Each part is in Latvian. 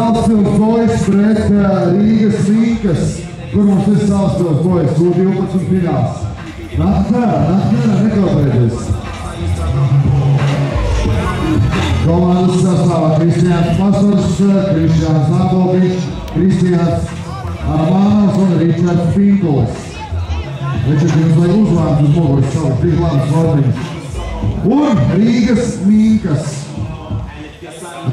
Salaspils boys pret Rīgas Vinkas, kur mums ir Salaspils boys, U12 fināls. Nākamā, nekopēties. Komandas sastāvā Kristiāns Pasors, Kristiāns Āboltiņš, Kristiāns Armānovs un Ričards Pinkulis. Ričards jums vajag uzvārds uz muguras savu tik labas vārdiņas. Un Rīgas Minkas.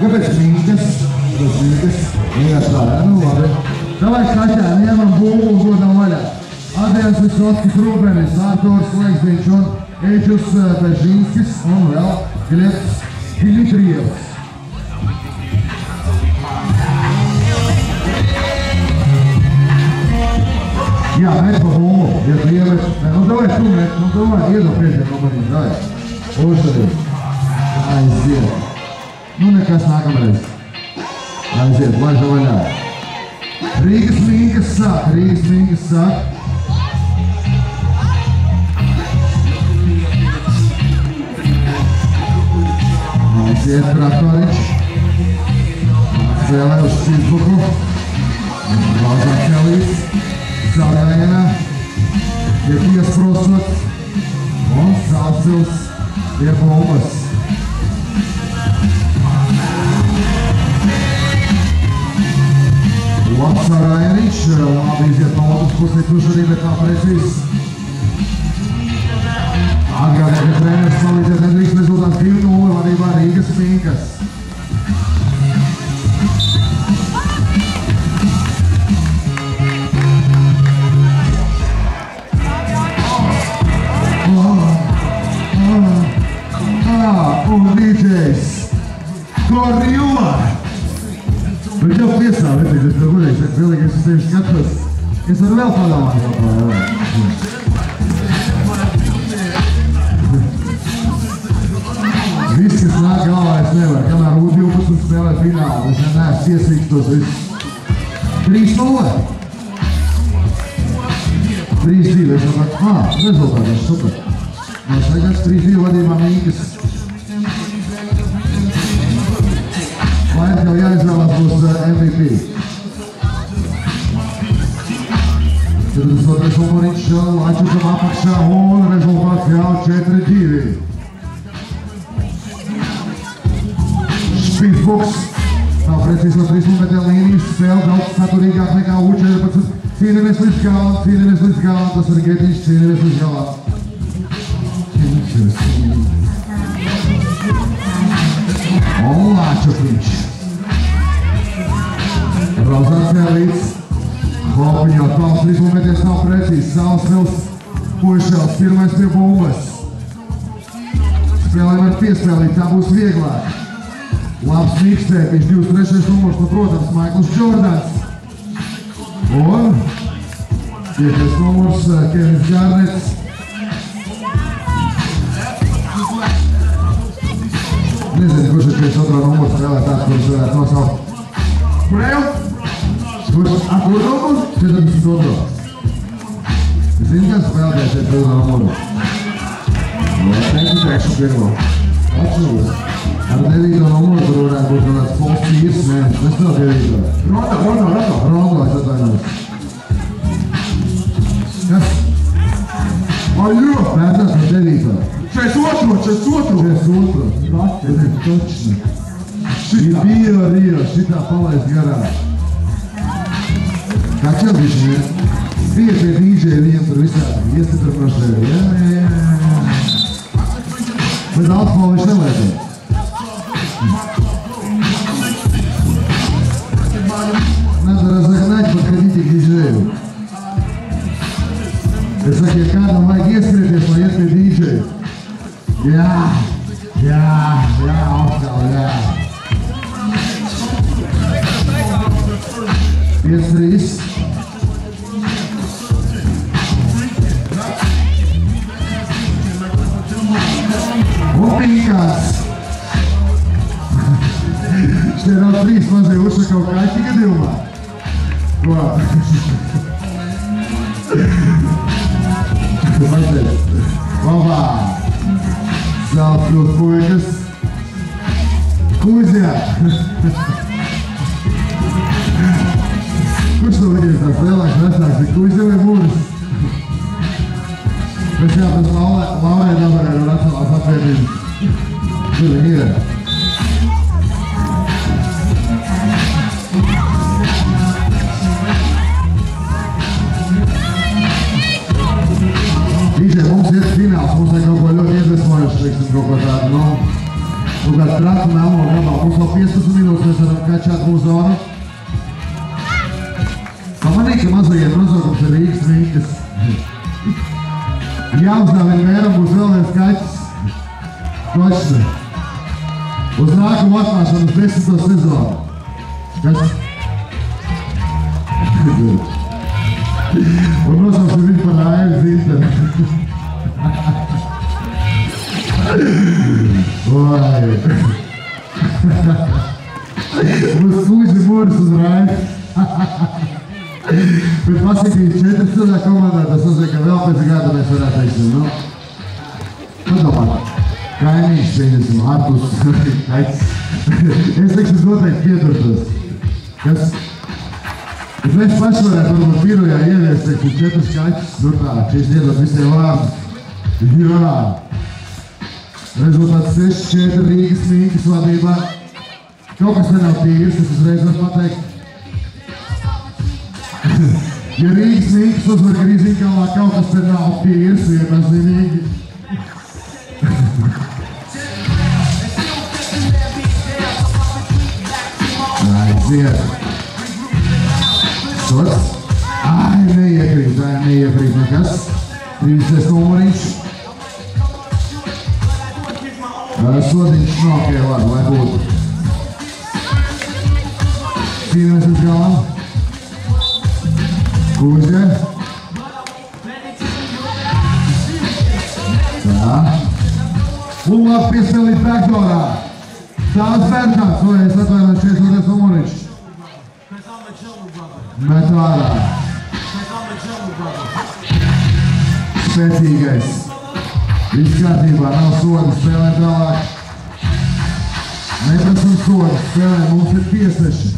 Kāpēc Minkas? Tas Minkas. Tā, nu labi. Davai kaķē, ņemam būvu un godam vaļā. Adrians Visotskis Rūbenis, Arturs Leksdiņš un Eģus Bežinskis un vēl Glebs Dimitrievs. Jā, met pa būvu, ja tu iemet. Nu, davai tu met, nu, davai, iedopies, ja komandīt, davai. Uztadies. Aiziet. Nu, nekas nākamreiz. Aiziet, laiža vaļā. Rīgas Minkas sāk. Aiziet, Kratoriņš. Spēlē uz Šķīsbuku. Valzā Kelīs. Zaļaina. Tiek iesprostots. Un Salaspils pie bumbas. Labs Rainiņš, labi iziet no otras puses, kurš arī bet nav precīzs. Atgādāt, ka treneris palīdziet nedrīkst rezultāts 2-0 vadībā Rīgas Minkas. Un DJs Korjula. Bet jau piestāvēties, es tev godīgi, es pilnīgi es tevi skatos. Es varu vēl padomāt kopā. Viss, kas nāk galvā, es nevaru. Kamēr U12 spēlē finālu, es neesmu iesīgs tos visus. 3-0. 3-2, es saprotu, rezultāts, super. Mēs tagad 3-2 vadībā Minkas. Lai tev jāizvēlās būs MVP. 42. numuriņš Lačukam apakšā un rezultāts jau 4-2. Špīsbuks nav precīzi no 3 metru līnijas, spēle daudz saturīgāk nekā U14. Cīnamies līdz galam, tas ir Getiņš, cīnamies līdz galam. Un Lačukiņš. Rozācijā līdz Hopiņo, tāls 3 meties nav precīzi. Salaspils Puišels, pirmais pie bumbas. Spēlē var piespēlīt, tā būs vieglāk. Labs mikstēpiņš, 23. numurs, nu, protams, Maikls Džordans. Un 5. numurs Kevins Garnets. Nezinu, kurš ir 52. numurs spēlētājs, kurš varētu nosaukt. Kurēju? Kur numurs? 42. Es zinu, kas spēlētājs 42. numurs. Teikšu pirmo. Atšūs. Ar 9. numuru tur varētu būt kāds Pols Pīrs, nē, es tev 9. Rondo, es atvainojos. Kas? Aļo! Pētās no 9. 42. Točni. Bija šitā palaist garā. Kā čelbiši, ne? Bija pie DJ viņam tur visādi iestipraprošēji. Jā. Bet alkoholu viņš nevajadzēja. Надо разогнать, подходите к диджею. Es saku, ja kādam vajag ieskrieties, lai iet pie dīdžeja. Jā, atkal, jā. 5-3. Un Pinkās. Štie nav 3 mazie Ušakau kaķi gadījumā. Ko? Labā! Salaspils puikas. Kuzjā! varbūt mēs varam kačāt mūsu zonu. Pamanīja, ka mazajiem nosaukums ir Rīgas Vinkas. Jāuznā vienmēram būs vēl viens kaķis. Točne. Uz nākamu atnāšanu uz 10. sezonu. Kas? Un nosauksim viņu par Aivi Zinteri. Vai. Mums kūži mūris uz Raivi. Bet pasakīt 4 cilvēku komandā, tas nozīmē, ka vēl pēc gada mēs varētu teiksim, nu? Padomā, kaimiņš, pieņemsim, Artus, kaits. Es teiksim, noteikti pieturtos. Kas? Bet mēs paši varētu varbūt pirojā ieviest, teiksim, 4 kaķus, nu tā, šīs iedot visiem vārdus. Jā. Rezultāts 6-4 Rīgas Vinkas vadībā. Kaut kas te nav tīrs, es uzreiz varu pateikt. Ja Rīgas Vinkas uzvar Grīziņkalnā, kaut kas te nav tīrs, viennozīmīgi. Aiziet. Sots. Neiekrīt nekas. 30 numuriņš. Sodiņš nav, ok, labi, lai būtu. Cīnamies uz galam. Kūžē. Tā. Un labi piespēlīt backdoorā. Tāds Bērkāns, vai es atvainoju 42 numuriņš. Met ārā. Spēcīgais. Viss kārtībā, nav soda, spēlē tālāk. Neprasam soda, spēlē, mums ir tieseši.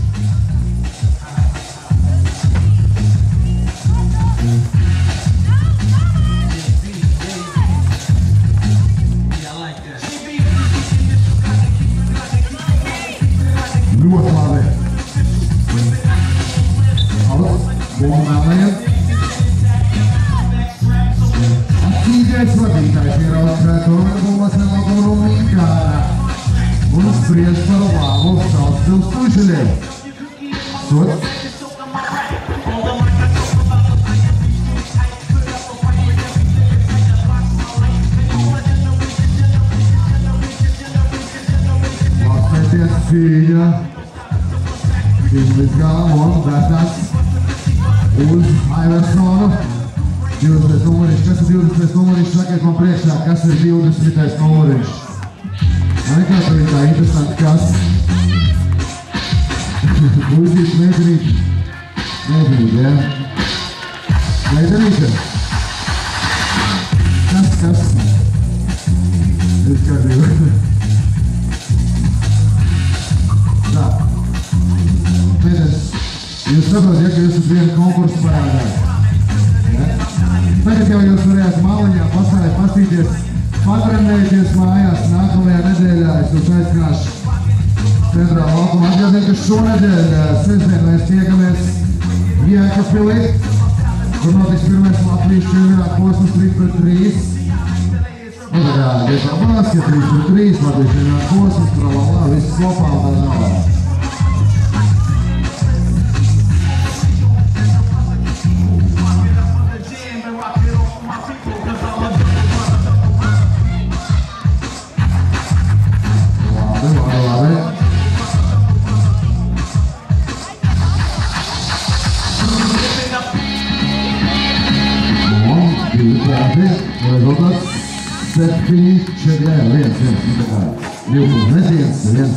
Ļoti labi. Bommelēm. Aktīgais vadītājs ieraudzēt Orbulas Elaburu Minkārā un spriež par lāvu Sauspils Tužeļiem. Sots. Lapēties cīņa. Cīņa līdz galam un Bērkāns. Uz Aiversonu. 20. numuriņš. Kas ir 20. numuriņš? Sakiet man priekšā, kas ir 20. numuriņš. Nekā tā ir tā interesanti, kas. Uzdīt meitenīt. Meitenīt, jā. Meitenīte. Kas? Es kārtību. Tā. Meitenes. Jūs saprot, ja, ka jūs esat vienu konkursu parādā. Ja? Tagad jau jūs varētu maliņā pastīties, patrenēties mājās. Nākamajā nedēļā es jūs aicināšu Centrāla laukuma. Atgādīt, ka šonedēļ sestdien mēs tiekamies Jēkabpilī, kur notiks pirmais Latvijas čempionāta posms 3-3. Un tagad Lietuvā basket 3-3, Latvijas čempionāta posms, tralala, viss kopā un tā tālāk. Rezultāts 7-4, 1 metiens, 1.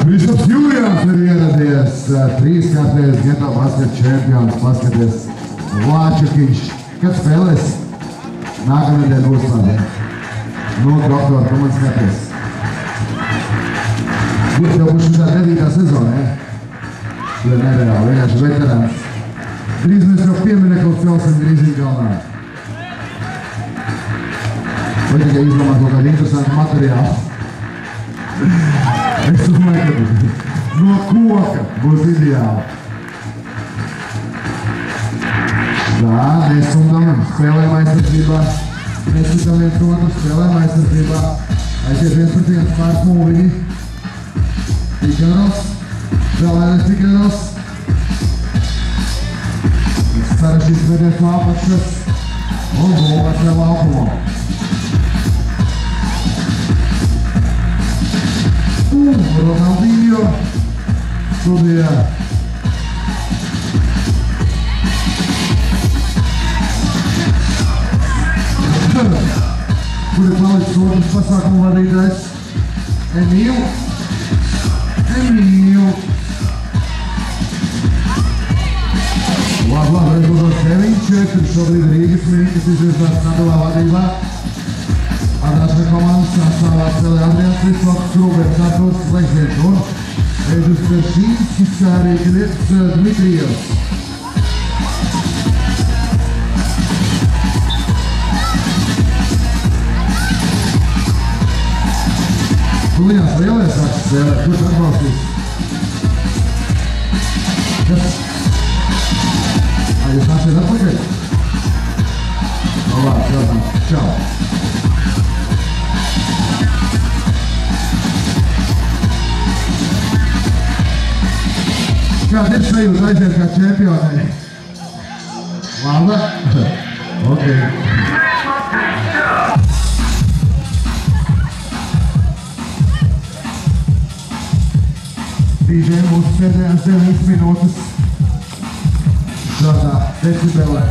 Kristaps Jurijans ir ieradies, 3-kārtējs Geto basket čempions, paskaties Vāčukiņš. Kad spēlēs? Nākamnedēļ būs labi. Nu, doktor, tu man skaties. Tev būs šitā 9. sezona, ja? Tu ir nereāli, vienkārši veterāns. Drīz mēs jau pieminekli celsim Grīziņkalnā. Vai tikai izdomāt kaut kādu interesantu materiālu. Es domāju, ka no koka būs ideāli. Tā, mēs sundam, spēlējam aizsardzībā. Mēs sundam viens otru, spēlējam aizsardzībā. Aiziet 1-1 pārs mūviņi. Tikanos, vēl vienais Tikanos. Sarežģīts vedies no apakšas un būvēs vēl laukumā. Ronaldinho studijā. Kur ir palicis otrs pasākumu vadītājs? Emīl. Labi, rezultāts 9-4. Šobrīd Rīgas Mīņi, kas izvirzās stabilā vadībā. Atnāšana komandas sastāvā Celi Adrians Visloks, Rūbers Santos, Leksviets un Ežus Peršīnskis, kā arī Dmitrijevs. Tulijās lielais sāks spēlēt, kurš atbalstīs? Kas? Jūs nāksiet atpakaļ? Labi, čau. Kāda ir sajūta aiziet kā čempionai? Labi? Ok. DJ mūsu pēdējās 9 minūtes šādā decibelē.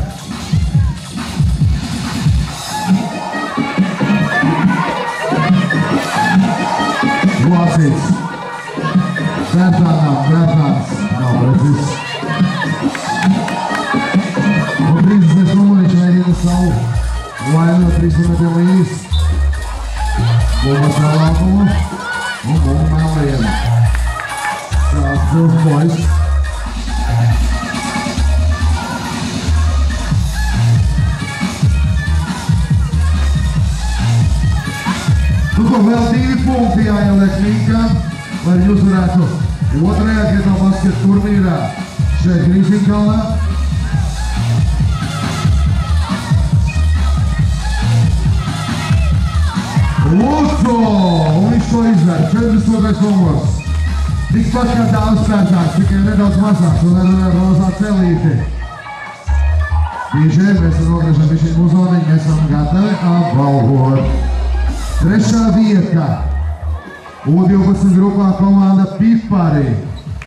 Lāsīts. Bērtāns. Nav precīzs. Un 30 numuriņš mēģina savu lainu 300 metriem līdz. Būmas vēl laukumu un būmu mēlējiem. Tāds būs boys. Nu ko, vēl 2 punkti jāieliek Mīnkā, lai jūs varētu otrajā Geto basket turnīrā šeit Grīziņkalnā. Lūdzu! Un viņš to izvēr. 42. numurs. Tikpat kā daudz spēcāks, tikai nedaudz mazāks un ar rozā celīti. DJ, mēs nogriežam bišķiņ muzoniņu, mēs esam gatavi apbalvot. 3. vieta. U12 grupā komanda Pipari.